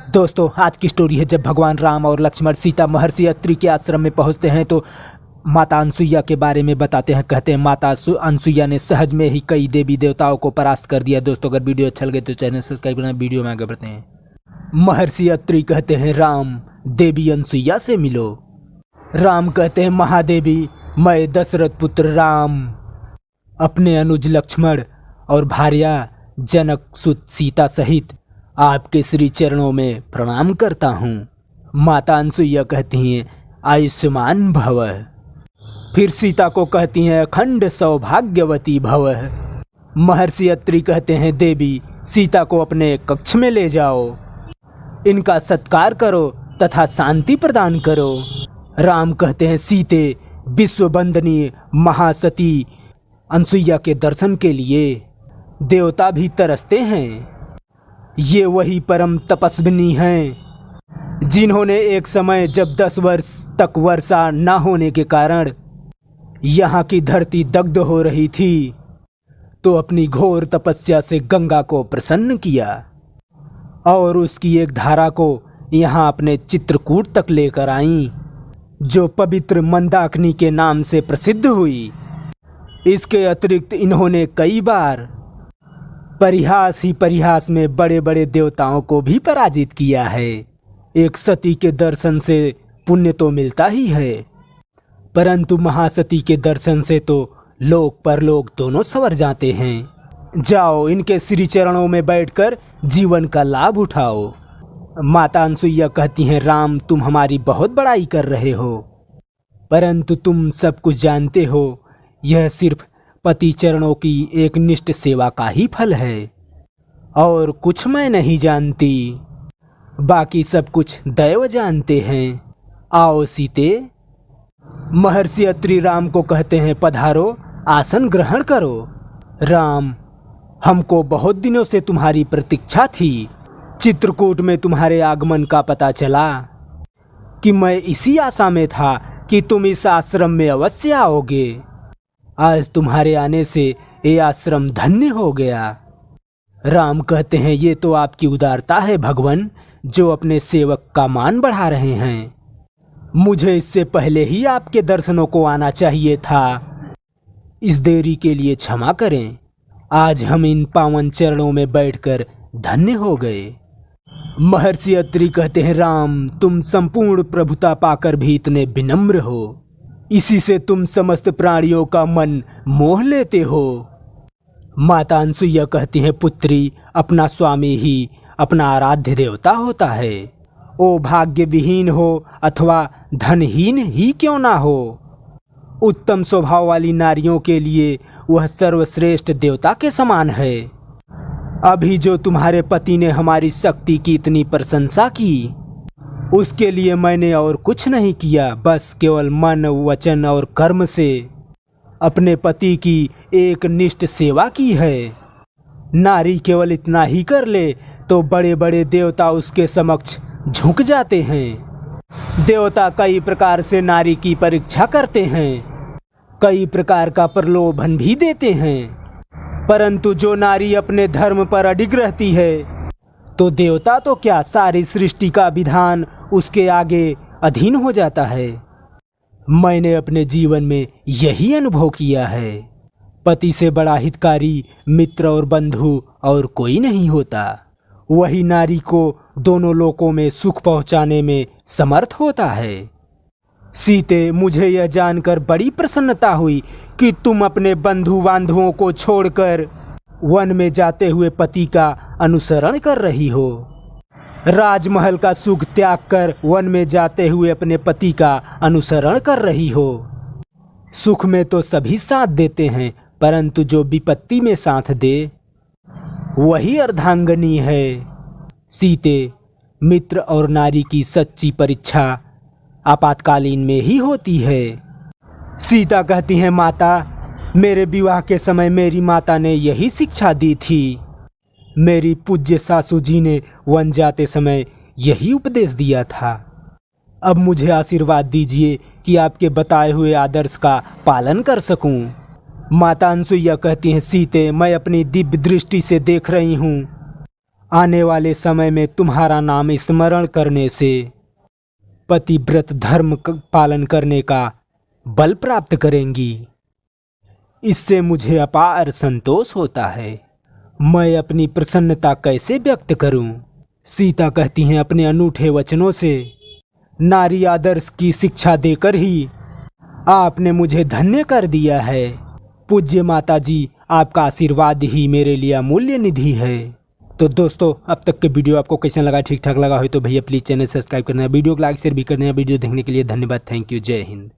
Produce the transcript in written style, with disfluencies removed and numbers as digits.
दोस्तों आज की स्टोरी है जब भगवान राम और लक्ष्मण सीता महर्षि अत्रि के आश्रम में पहुंचते हैं तो माता अनसुईया के बारे में बताते हैं। कहते हैं माता अनसुईया ने सहज में ही कई देवी देवताओं को परास्त कर दिया। दोस्तों अगर वीडियो अच्छा लगे तो चैनल सब्सक्राइब करना। वीडियो में आगे बढ़ते हैं। महर्षि अत्रि कहते हैं राम देवी अनसुईया से मिलो। राम कहते हैं महादेवी मैं दशरथ पुत्र राम अपने अनुज लक्ष्मण और भार्या जनक सुत सीता सहित आपके श्री चरणों में प्रणाम करता हूँ। माता अनसुईया कहती हैं आयुष्मान भव। फिर सीता को कहती हैं अखंड सौभाग्यवती भव। महर्षि अत्रि कहते हैं देवी सीता को अपने कक्ष में ले जाओ, इनका सत्कार करो तथा शांति प्रदान करो। राम कहते हैं सीते विश्व वंदनीय महासती अनसुईया के दर्शन के लिए देवता भी तरसते हैं। ये वही परम तपस्विनी हैं जिन्होंने एक समय जब 10 वर्ष तक वर्षा न होने के कारण यहाँ की धरती दग्ध हो रही थी तो अपनी घोर तपस्या से गंगा को प्रसन्न किया और उसकी एक धारा को यहाँ अपने चित्रकूट तक लेकर आई जो पवित्र मंदाकिनी के नाम से प्रसिद्ध हुई। इसके अतिरिक्त इन्होंने कई बार परिहास ही परिहास में बड़े बड़े देवताओं को भी पराजित किया है। एक सती के दर्शन से पुण्य तो मिलता ही है, परंतु महासती के दर्शन से तो लोक परलोक दोनों संवर जाते हैं। जाओ इनके श्री चरणों में बैठकर जीवन का लाभ उठाओ। माता अनसुईया कहती हैं राम तुम हमारी बहुत बड़ाई कर रहे हो, परंतु तुम सब कुछ जानते हो यह सिर्फ पति चरणों की एक निष्ठ सेवा का ही फल है और कुछ मैं नहीं जानती, बाकी सब कुछ दैव जानते हैं। आओ सीते। महर्षि अत्रि राम को कहते हैं पधारो आसन ग्रहण करो। राम हमको बहुत दिनों से तुम्हारी प्रतीक्षा थी। चित्रकूट में तुम्हारे आगमन का पता चला कि मैं इसी आशा में था कि तुम इस आश्रम में अवश्य आओगे। आज तुम्हारे आने से ये आश्रम धन्य हो गया। राम कहते हैं ये तो आपकी उदारता है भगवान जो अपने सेवक का मान बढ़ा रहे हैं। मुझे इससे पहले ही आपके दर्शनों को आना चाहिए था। इस देरी के लिए क्षमा करें। आज हम इन पावन चरणों में बैठकर धन्य हो गए। महर्षि अत्रि कहते हैं राम तुम संपूर्ण प्रभुता पाकर भी इतने विनम्र हो, इसी से तुम समस्त प्राणियों का मन मोह लेते हो। माता अनसुईया कहती हैं पुत्री अपना स्वामी ही अपना आराध्य देवता होता है। ओ भाग्य विहीन हो अथवा धनहीन ही क्यों ना हो, उत्तम स्वभाव वाली नारियों के लिए वह सर्वश्रेष्ठ देवता के समान है। अभी जो तुम्हारे पति ने हमारी शक्ति की इतनी प्रशंसा की उसके लिए मैंने और कुछ नहीं किया, बस केवल मन वचन और कर्म से अपने पति की एक निष्ठ सेवा की है। नारी केवल इतना ही कर ले तो बड़े बड़े देवता उसके समक्ष झुक जाते हैं। देवता कई प्रकार से नारी की परीक्षा करते हैं, कई प्रकार का प्रलोभन भी देते हैं, परंतु जो नारी अपने धर्म पर अडिग रहती है तो देवता तो क्या सारी सृष्टि का विधान उसके आगे अधीन हो जाता है। मैंने अपने जीवन में यही अनुभव किया है। पति से बड़ा हितकारी मित्र और बंधु और कोई नहीं होता। वही नारी को दोनों लोकों में सुख पहुंचाने में समर्थ होता है। सीते मुझे यह जानकर बड़ी प्रसन्नता हुई कि तुम अपने बंधु बांधवों को छोड़कर वन में जाते हुए पति का अनुसरण कर रही हो। राजमहल का सुख त्याग कर वन में जाते हुए अपने पति का अनुसरण कर रही हो। सुख में तो सभी साथ देते हैं, परंतु जो विपत्ति में साथ दे वही अर्धांगनी है। सीते मित्र और नारी की सच्ची परीक्षा आपातकालीन में ही होती है। सीता कहती हैं माता मेरे विवाह के समय मेरी माता ने यही शिक्षा दी थी। मेरी पूज्य सासू जी ने वन जाते समय यही उपदेश दिया था। अब मुझे आशीर्वाद दीजिए कि आपके बताए हुए आदर्श का पालन कर सकूं। माता अनसुईया कहती हैं सीते मैं अपनी दिव्य दृष्टि से देख रही हूँ आने वाले समय में तुम्हारा नाम स्मरण करने से पतिव्रत धर्म पालन करने का बल प्राप्त करेंगी। इससे मुझे अपार संतोष होता है। मैं अपनी प्रसन्नता कैसे व्यक्त करूं? सीता कहती हैं, अपने अनूठे वचनों से, नारी आदर्श की शिक्षा देकर ही आपने मुझे धन्य कर दिया है। पूज्य माता जी, आपका आशीर्वाद ही मेरे लिए अमूल्य निधि है। तो दोस्तों, अब तक के वीडियो आपको कैसा लगा? ठीक ठाक लगा हो तो भैया प्लीज़ चैनल सब्सक्राइब करना, वीडियो को लाइक शेयर भी करना। वीडियो देखने के लिए धन्यवाद। Thank you. जय हिंद।